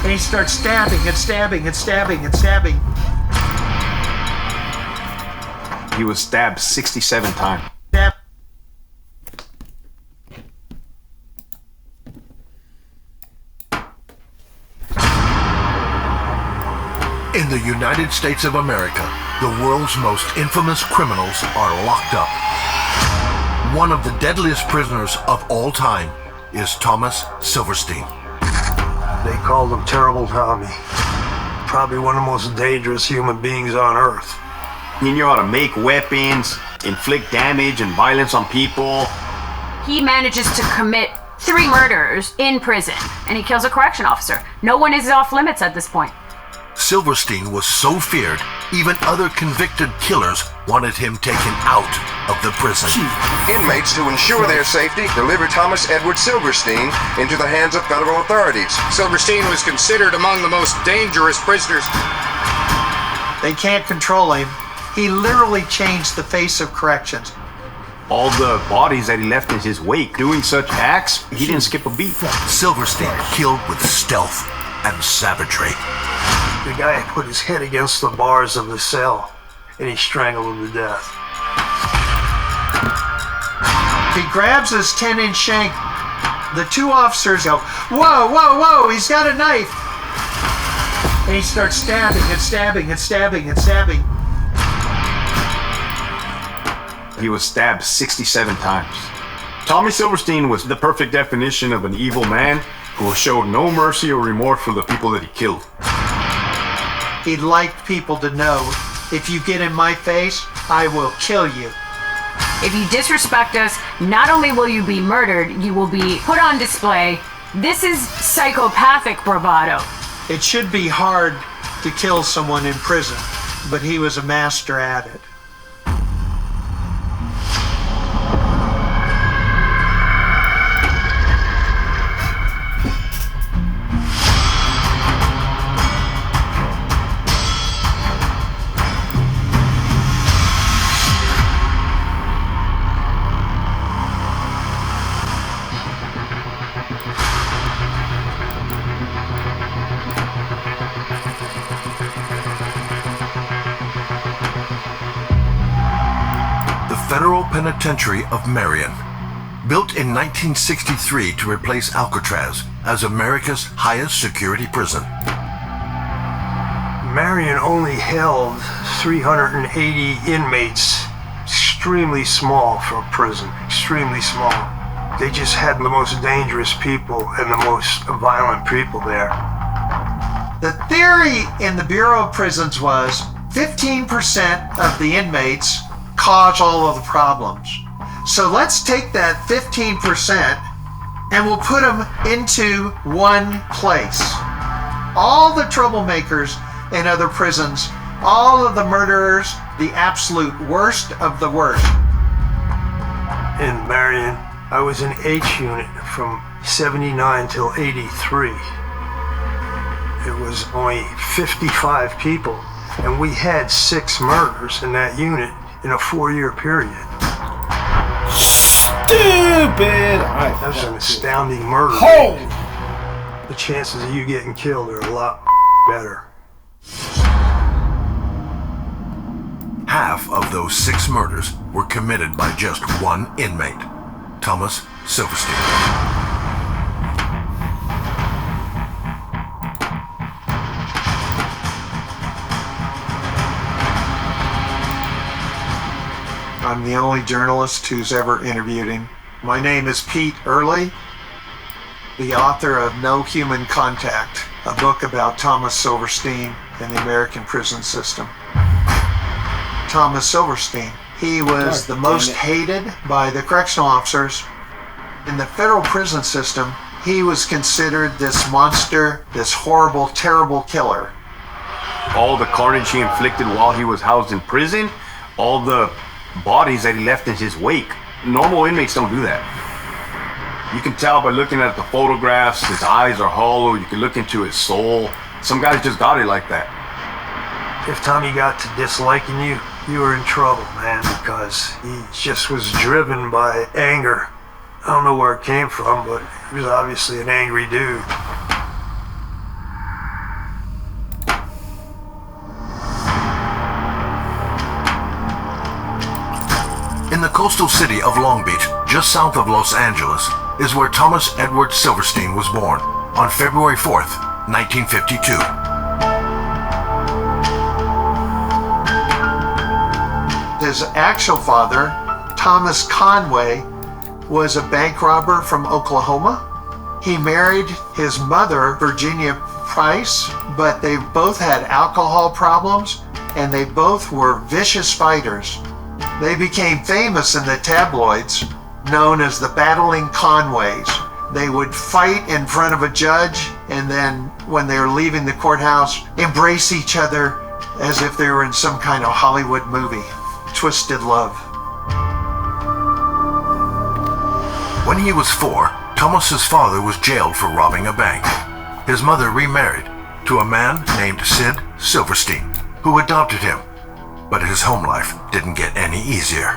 And he starts stabbing and stabbing and stabbing and stabbing. He was stabbed 67 times. In the United States of America, the world's most infamous criminals are locked up. One of the deadliest prisoners of all time is Thomas Silverstein. They called him Terrible Tommy. Probably one of the most dangerous human beings on Earth. He knew how to make weapons, inflict damage and violence on people. He manages to commit 3 murders in prison, and he kills a correction officer. No one is off limits at this point. Silverstein was so feared, even other convicted killers wanted him taken out of the prison. Inmates, to ensure their safety, delivered Thomas Edward Silverstein into the hands of federal authorities. Silverstein was considered among the most dangerous prisoners. They can't control him. He literally changed the face of corrections. All the bodies that he left in his wake, doing such acts, he didn't skip a beat. Silverstein killed with stealth and savagery. The guy put his head against the bars of the cell, and he strangled him to death. He grabs his 10-inch shank. The 2 officers go, whoa, whoa, whoa, he's got a knife. And he starts stabbing and stabbing and stabbing and stabbing. He was stabbed 67 times. Tommy Silverstein was the perfect definition of an evil man who showed no mercy or remorse for the people that he killed. He liked people to know, if you get in my face, I will kill you. If you disrespect us, not only will you be murdered, you will be put on display. This is psychopathic bravado. It should be hard to kill someone in prison, but he was a master at it. Federal Penitentiary of Marion. Built in 1963 to replace Alcatraz as America's highest security prison. Marion only held 380 inmates. Extremely small for a prison, extremely small. They just had the most dangerous people and the most violent people there. The theory in the Bureau of Prisons was 15% of the inmates cause all of the problems. So let's take that 15% and we'll put them into one place. All the troublemakers in other prisons, all of the murderers, the absolute worst of the worst. In Marion, I was in H unit from 79 till 83. It was only 55 people, and we had 6 murders in that unit in a 4-year period. Stupid! That's an astounding murder. Holy! The chances of you getting killed are a lot better. Half of those 6 murders were committed by just one inmate, Thomas Silverstein. I'm the only journalist who's ever interviewed him. My name is Pete Early, the author of No Human Contact, a book about Thomas Silverstein and the American prison system. Thomas Silverstein, he was the most hated by the correctional officers. In the federal prison system, he was considered this monster, this horrible, terrible killer. All the carnage he inflicted while he was housed in prison, all the bodies that he left in his wake. Normal inmates don't do that. You can tell by looking at the photographs, his eyes are hollow, you can look into his soul. Some guys just got it like that. If Tommy got to disliking you, you were in trouble, man, because he just was driven by anger. I don't know where it came from, but he was obviously an angry dude. In the coastal city of Long Beach, just south of Los Angeles, is where Thomas Edward Silverstein was born on February 4th, 1952. His actual father, Thomas Conway, was a bank robber from Oklahoma. He married his mother, Virginia Price, but they both had alcohol problems and they both were vicious fighters. They became famous in the tabloids, known as the Battling Conways. They would fight in front of a judge and then when they were leaving the courthouse, embrace each other as if they were in some kind of Hollywood movie. Twisted love. When he was 4, Thomas's father was jailed for robbing a bank. His mother remarried to a man named Sid Silverstein, who adopted him. But his home life didn't get any easier.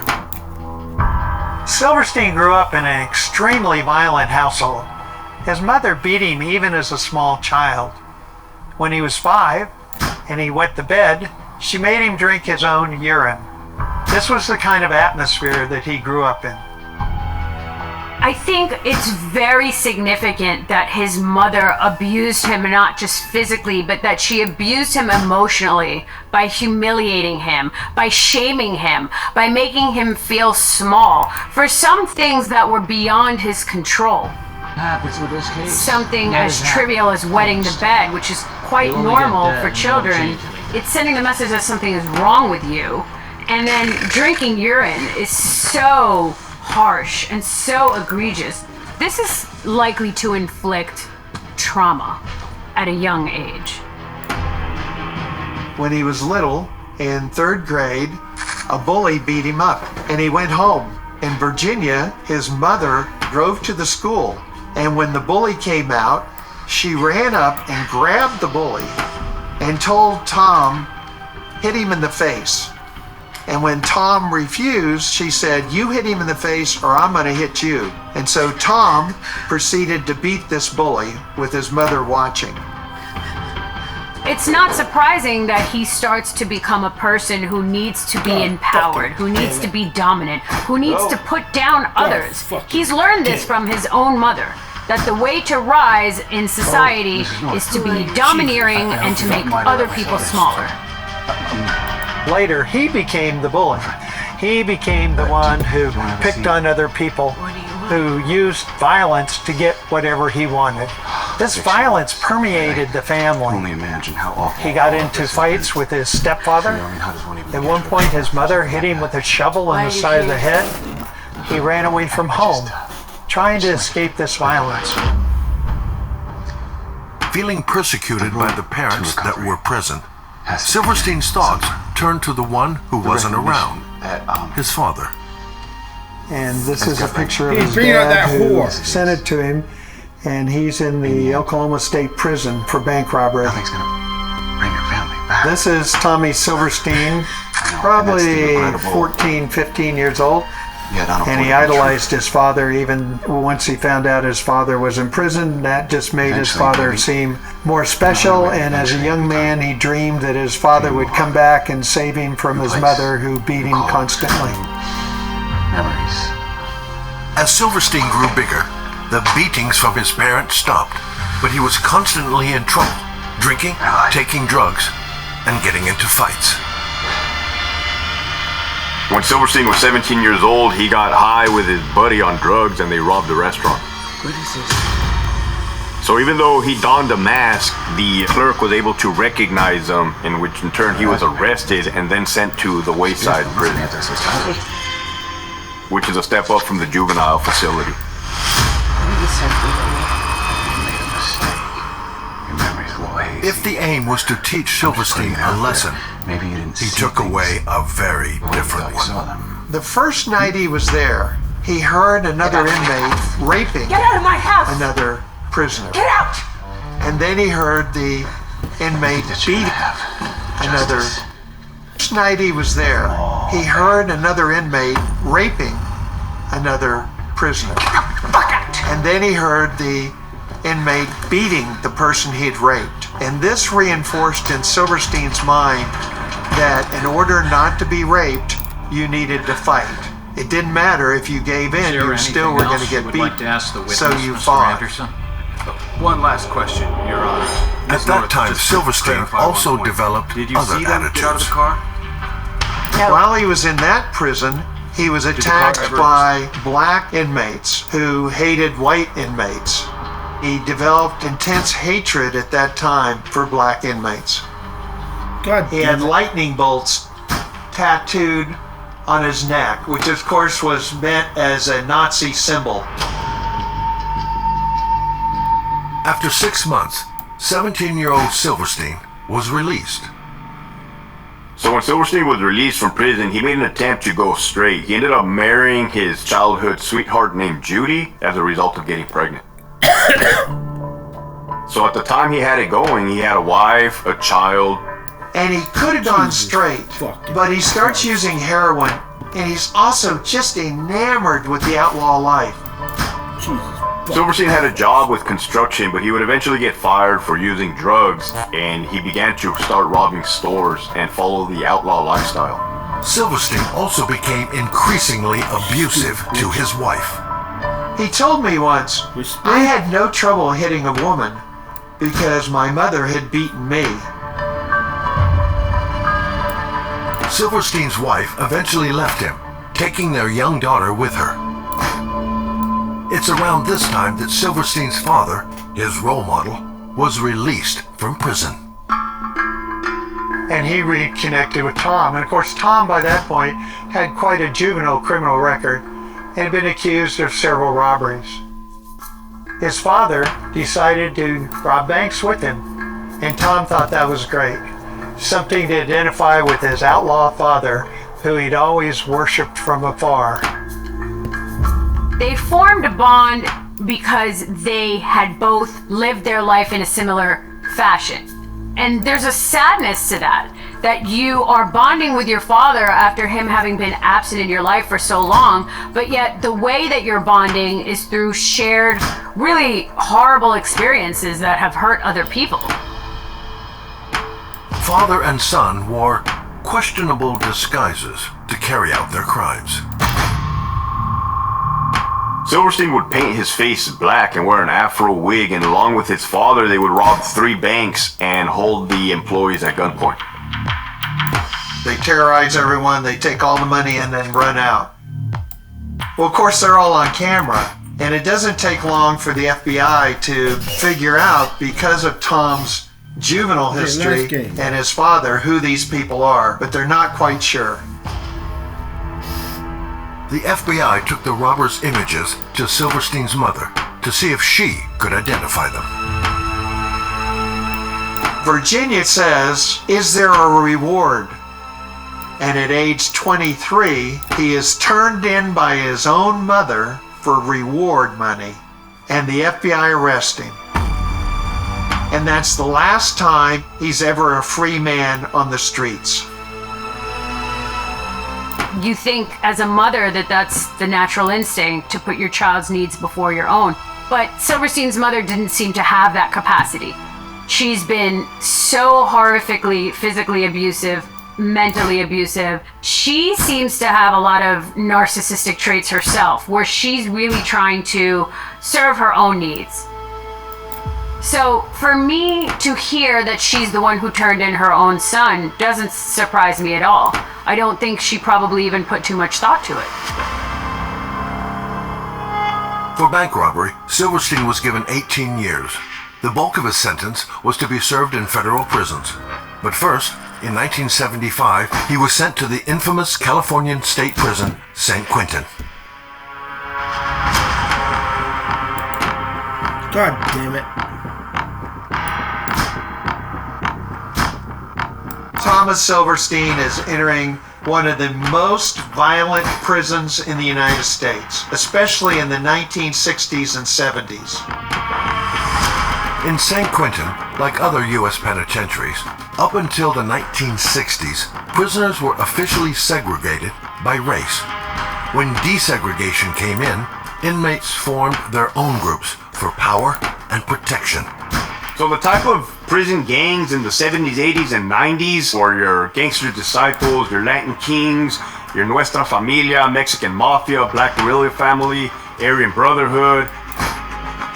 Silverstein grew up in an extremely violent household. His mother beat him even as a small child. When he was 5 and he wet the bed, she made him drink his own urine. This was the kind of atmosphere that he grew up in. I think it's very significant that his mother abused him, not just physically, but that she abused him emotionally by humiliating him, by shaming him, by making him feel small for some things that were beyond his control. Happens with this case. Something as trivial as wetting the bed, which is quite normal for children. It's sending the message that something is wrong with you. And then drinking urine is so harsh and so egregious. This is likely to inflict trauma at a young age. When he was little, in 3rd grade, a bully beat him up and he went home. In Virginia, his mother drove to the school, and when the bully came out, she ran up and grabbed the bully and told Tom, hit him in the face. And when Tom refused, she said, you hit him in the face or I'm gonna hit you. And so Tom proceeded to beat this bully with his mother watching. It's not surprising that he starts to become a person who needs to be empowered, who needs to be dominant, who needs to put down others. He's learned this from his own mother, that the way to rise in society is to be domineering and to make other people smaller. Later, he became the bully. He became the one who picked on other people, who used violence to get whatever he wanted. This violence permeated the family. Only imagine how awful. He got into fights with his stepfather. At one point, his mother hit him with a shovel in the side of the head. He ran away from home, trying to escape this violence. Feeling persecuted by the parents that were present, Silverstein's thoughts turned to the one who wasn't around, his father. And this is a picture of his dad who sent it to him, and he's in the Oklahoma State Prison for bank robbery. Nothing's gonna bring your family back. This is Tommy Silverstein, probably 14, 15 years old, and he idolized his father. Even once he found out his father was in prison, that just made his father seem more special, and as a young man he dreamed that his father would come back and save him from his mother, who beat him constantly. Memories. As Silverstein grew bigger, the beatings from his parents stopped, but he was constantly in trouble, drinking, taking drugs, and getting into fights. When Silverstein was 17 years old, he got high with his buddy on drugs and they robbed a restaurant. What is this? So even though he donned a mask, the clerk was able to recognize him, in which in turn he was arrested and then sent to the Wayside Prison, which is a step up from the juvenile facility. If the aim was to teach Silverstein a lesson, he took away a very different one. The first night he was there, he heard another inmate raping another prisoner. Get out! And then he heard the inmate beating another. First night he was there, he heard another inmate raping another prisoner. And then he heard the inmate beating the person he'd raped. And this reinforced in Silverstein's mind that in order not to be raped, you needed to fight. It didn't matter if you gave in, you still were going to get beaten. So you fought. One last question, Your Honor. At that time, Silverstein also developed other attitudes. While he was in that prison, he was attacked by black inmates who hated white inmates. He developed intense hatred at that time for black inmates. He had lightning bolts tattooed on his neck, which of course was meant as a Nazi symbol. After 6 months, 17-year-old Silverstein was released. So when Silverstein was released from prison, he made an attempt to go straight. He ended up marrying his childhood sweetheart named Judy as a result of getting pregnant. So at the time he had it going, he had a wife, a child. And he could have gone straight, but he starts using heroin, and he's also just enamored with the outlaw life. Silverstein had a job with construction, but he would eventually get fired for using drugs, and he began to start robbing stores and follow the outlaw lifestyle. Silverstein also became increasingly abusive to his wife. He told me once, I had no trouble hitting a woman because my mother had beaten me. Silverstein's wife eventually left him, taking their young daughter with her. It's around this time that Silverstein's father, his role model, was released from prison. And he reconnected with Tom. And of course, Tom by that point had quite a juvenile criminal record and had been accused of several robberies. His father decided to rob banks with him, and Tom thought that was great. Something to identify with his outlaw father, who he'd always worshipped from afar. They formed a bond because they had both lived their life in a similar fashion. And there's a sadness to that you are bonding with your father after him having been absent in your life for so long, but yet the way that you're bonding is through shared, really horrible experiences that have hurt other people. father and son wore questionable disguises to carry out their crimes. Silverstein would paint his face black and wear an afro wig, and along with his father, they would rob 3 banks and hold the employees at gunpoint. They terrorize everyone, they take all the money and then run out. Well, of course, they're all on camera, and it doesn't take long for the FBI to figure out, because of Tom's juvenile history and his father, who these people are, but they're not quite sure. The FBI took the robbers' images to Silverstein's mother to see if she could identify them. Virginia says, "Is there a reward?" And at age 23, he is turned in by his own mother for reward money, and the FBI arrests him. And that's the last time he's ever a free man on the streets. You think as a mother that that's the natural instinct to put your child's needs before your own. But Silverstein's mother didn't seem to have that capacity. She's been so horrifically physically abusive, mentally abusive. She seems to have a lot of narcissistic traits herself, where she's really trying to serve her own needs. So for me to hear that she's the one who turned in her own son doesn't surprise me at all. I don't think she probably even put too much thought to it. For bank robbery, Silverstein was given 18 years. The bulk of his sentence was to be served in federal prisons. But first, in 1975, he was sent to the infamous Californian state prison, San Quentin. God damn it. Thomas Silverstein is entering one of the most violent prisons in the United States, especially in the 1960s and 70s. In San Quentin, like other U.S. penitentiaries, up until the 1960s, prisoners were officially segregated by race. When desegregation came in, inmates formed their own groups for power and protection. So the type of prison gangs in the 70s, 80s, and 90s were your Gangster Disciples, your Latin Kings, your Nuestra Familia, Mexican Mafia, Black Guerrilla Family, Aryan Brotherhood.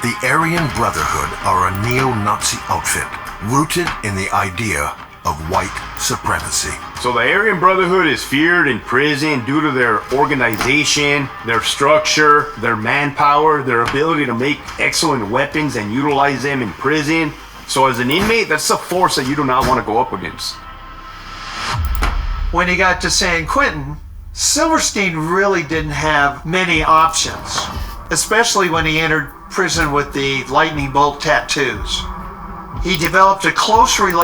The Aryan Brotherhood are a neo-Nazi outfit rooted in the idea of white supremacy. So the Aryan Brotherhood is feared in prison due to their organization, their structure, their manpower, their ability to make excellent weapons and utilize them in prison. So as an inmate, that's a force that you do not want to go up against. When he got to San Quentin, Silverstein really didn't have many options, especially when he entered prison with the lightning bolt tattoos. He developed a close relationship